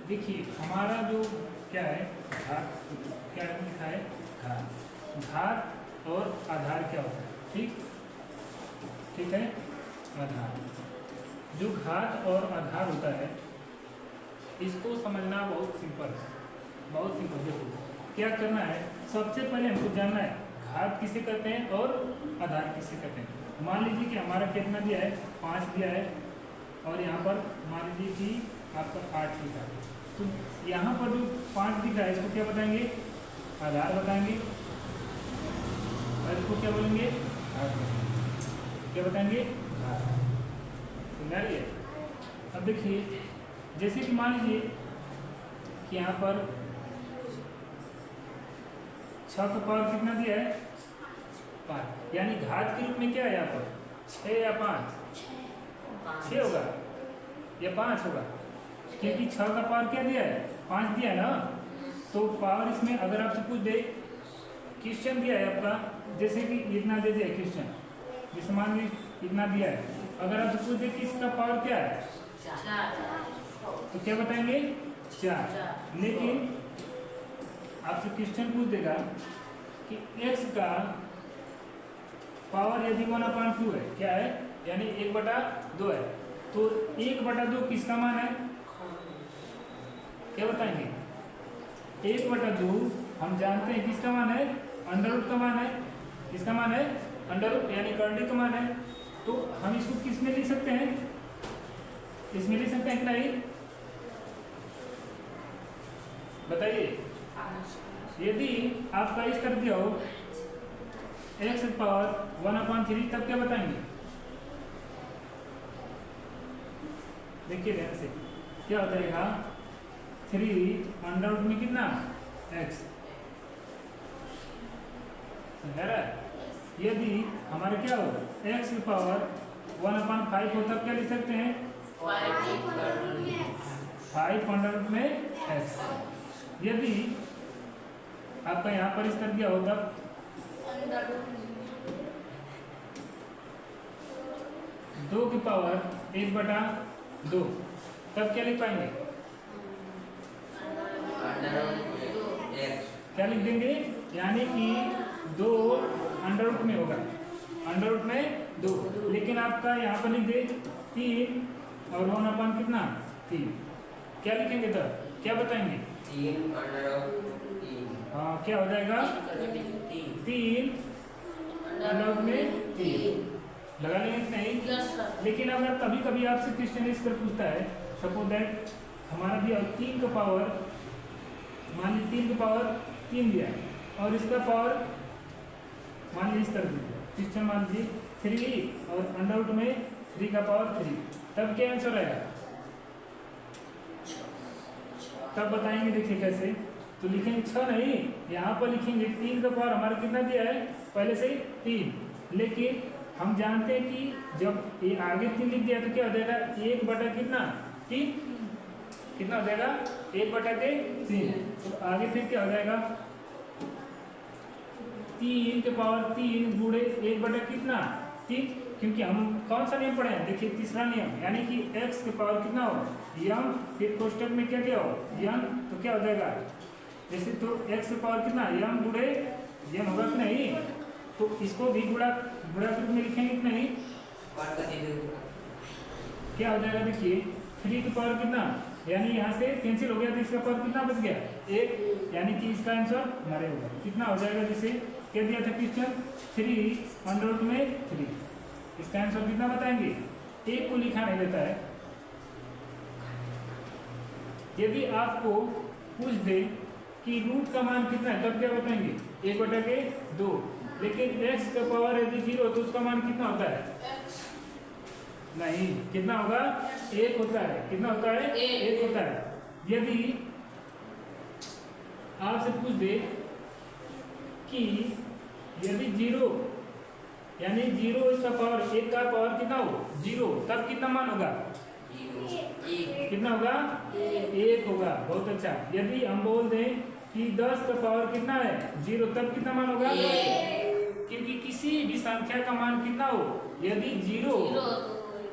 देखिए हमारा जो क्या है घात, क्या लिखा है घात। घात और आधार क्या होता है, ठीक है। आधार, जो घात और आधार होता है इसको समझना बहुत सिंपल है, बहुत सिंपल। देखो क्या करना है, सबसे पहले हमको जानना है घात किसे कहते हैं और आधार किसे कहते हैं। मान लीजिए कि हमारा कितना दिया है, 5 दिया है, और यहाँ पर मान लीजिए कि आपका 8 लिखा है। तो यहाँ पर जो 5 दिख रहा है इसको क्या बताएंगे, आधार बताएंगे, और इसको क्या बोलेंगे, घात बताएंगे। क्या बताएंगे, घात। समझ आ रही है। अब देखिए जैसे कि मान लीजिए कि यहाँ पर 6 का पावर कितना दिया है, 5, यानी घात के रूप में क्या है यहाँ पर 6 या 5, 6 होगा या 5 होगा, क्योंकि 6 का पावर क्या दिया है, 5 दिया है ना। तो पावर इसमें अगर आपसे पूछ दे, क्वेश्चन दिया है आपका, जैसे कि इतना दे दिया क्वेश्चन, जैसे मान लीजिए इतना दिया है, अगर आपसे पूछ दे कि इसका पावर क्या है, तो क्या बताएंगे, 4। लेकिन आपसे क्वेश्चन पूछ देगा कि x का पावर यदि 1/2 है, क्या है, यानी 1/2 है, तो 1/2 किसका मान है, क्या बताएंगे, 1/2 हम जानते हैं किसका मान है, अंडर रूट का मान है। किसका मान है, अंडर रूट, यानी कर्डी का मान है। तो हम इसको किस में लिख सकते हैं, इसमें लिख सकते हैं कि नहीं, बताइए। यदि आपका इस कर दिया हो x पावर 1/3, तब क्या बताएंगे, देखिए ध्यान से, क्या हो जाएगा, 3 अंडर रूट में कितना, x। समझा रहा है। यदि हमारे क्या हो x पावर 1/5 हो, तब क्या लिख सकते हैं, 5 अंडर रूट में x। यदि आपका यहाँ पर इस कर दिया हो, तब 2 की पावर 1/2, तब क्या लिख पाएंगे, क्या लिख देंगे, यानी कि 2 अंडर रूट में होगा, अंडर रूट में 2। लेकिन आपका यहाँ पर लिख दे 3 और 1/, कितना 3, क्या लिखेंगे, तब क्या बताएंगे, 3/3। हाँ क्या हो जाएगा, 3 अंडर रूट में 3 लगा लेंगे कि नहीं। लेकिन अगर कभी कभी आपसे क्वेश्चन इस पर पूछता है, सपोज दैट हमारा दिया 3 का पावर, मान लीजिए 3 का पावर 3 दिया है, और इसका पावर मान लीजिए इस तरह दिया क्वेश्चन, मान लीजिए 3 और अंडर रूट में 3 का पावर 3, तब क्या आंसर आएगा, तब बताएंगे। देखिए कैसे, तो लिखेंगे 6 नहीं, यहाँ पर लिखेंगे 3 का पावर हमारा कितना दिया है, पहले से ही 3, लेकिन हम जानते हैं कि जब ये आगे 3 लिख दिया तो क्या हो जाएगा, 1/, कितना 3, कितना हो जाएगा, 1/3। तो आगे फिर क्या हो जाएगा, 3 के पावर 3 गुणे 1/, कितना 3, क्योंकि हम कौन सा नियम पढ़े हैं, देखिए तीसरा नियम, यानी कि x के पावर कितना हो, यम, फिर कोष्टक में क्या क्या हो, यम, तो क्या हो जाएगा, जैसे तो x के पावर कितना, यम गुणे यम होगा कि नहीं, तो इसको भी गुणा के रूप में लिखेंगे कि नहीं, क्या हो जाएगा, देखिए 3 की पावर कितना, यानी यहाँ से कैंसिल हो गया, तो इसका पावर कितना बच गया, 1, यानी कि इसका आंसर हमारे होगा कितना हो जाएगा, जैसे क्या दिया था क्वेश्चन, 3 अंडर रूट में 3, इसका आंसर कितना बताएंगे, 1 को लिखा नहीं देता है। यदि आपको पूछ दे कि रूट का मान कितना है, तब क्या बताएंगे, 1/2, लेकिन x का पावर यदि 0 तो उसका मान कितना होता है, नहीं, कितना होगा, 1 होता है, कितना होता है, 1 होता है। यदि आपसे पूछ दे कि यदि 0, यानी 0 इसका पावर, 1 का पावर कितना हो 0, तब कितना मान होगा, कितना होगा, 1 होगा, बहुत अच्छा। यदि हम बोल दें कि 10 का पावर कितना है 0, तब कितना मान होगा, क्योंकि किसी भी संख्या का मान कितना हो, यदि 0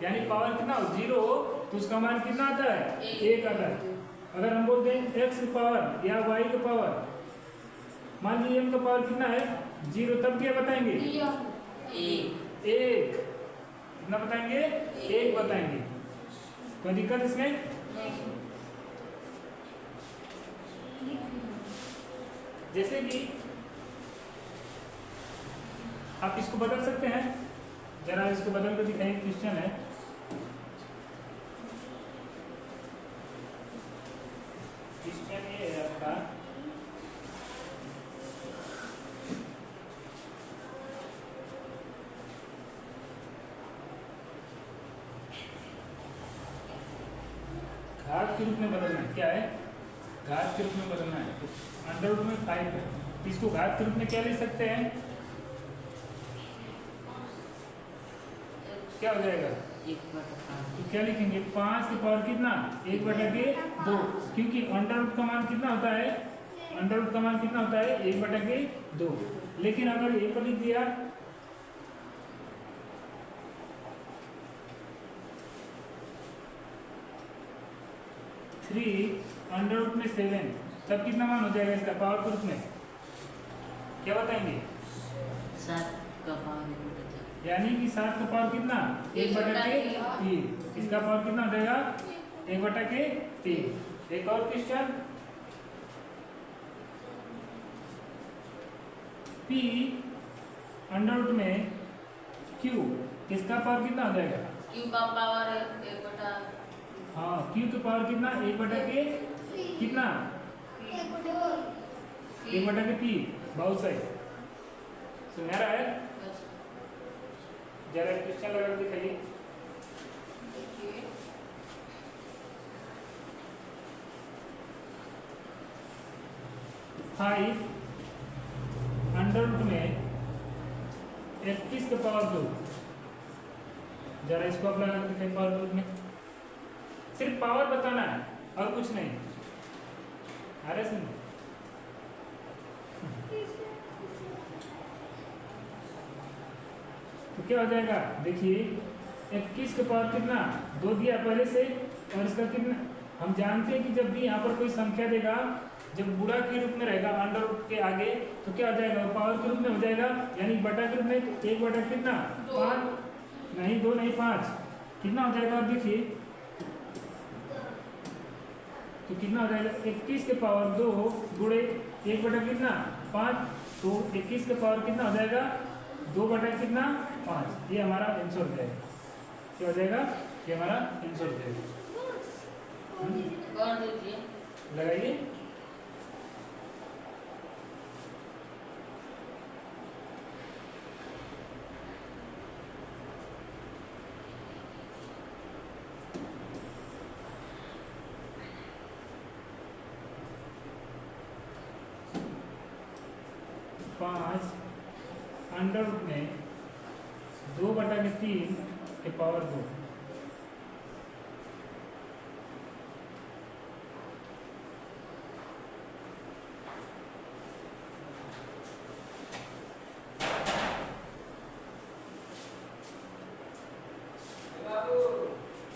यानी पावर कितना हो 0 हो, तो उसका मान कितना आता है, 1 आता है। अगर हम बोलते हैं x की पावर या y की पावर, मान लीजिए m का पावर कितना है 0, तब क्या बताएंगे? एक। कितना बताएंगे? एक बताएंगे। कोई दिक्कत इसमें? जैसे कि आप इसको बदल सकते हैं, जरा इसको बदल कर दिखाइए। क्वेश्चन है, क्वेश्चन ये है आपका, घात के रूप में बदलना है। क्या है? घात के रूप में बदलना है। तो अंडर रूट में 5 है, तो इसको घात के रूप में क्या ले सकते हैं? क्या हो जाएगा? तो क्या लिखेंगे? 5 की पावर कितना? 1/2, क्योंकि अंडर रूट का मान कितना होता है? अंडर रूट का मान कितना होता है? 1/2। लेकिन अगर 1 पर लिख दिया थ्री अंडर रूट में 7, तब कितना मान हो जाएगा इसका पावर के रूप में? क्या बताएंगे? 7 का पावर, यानी कि 7 का पावर कितना? 1/3। इसका पावर कितना हो जाएगा? 1/3। एक और क्वेश्चन, p अंडर रूट में q, इसका पावर कितना हो जाएगा? q का पावर 1/, हाँ, q का पावर कितना? 1/, कितना? 1/p। बहुत सही, सुनहरा है। जरा क्वेश्चन लगा के दिखाइए। फाइव अंडर रूट में 21 का पावर 2, जरा इसको आप लगा के दिखाइए। पावर रूट में सिर्फ पावर बताना है और कुछ नहीं। अरे सुन, तो क्या हो जाएगा? देखिए 21 का पावर कितना? 2 दिया पहले से, और इसका कितना? हम जानते हैं कि जब भी यहाँ पर कोई संख्या देगा, जब गुणा के रूप में रहेगा अंडर रूट के आगे, तो क्या हो जाएगा? वो पावर के रूप में हो जाएगा, यानी बटा के रूप में। 1 कितना? 5 नहीं, 2 नहीं, 5। कितना हो जाएगा? आप देखिए तो कितना हो जाएगा? 21 के पावर 2 गुणे 1 कितना? 5। तो 21 के पावर कितना हो जाएगा? 2 कितना? 5। ये हमारा आंसर हो जाएगा। क्या हो जाएगा? ये हमारा आंसर हो जाएगा। लगाइए। पाँच अंडर रूट में 2/3 के पावर 2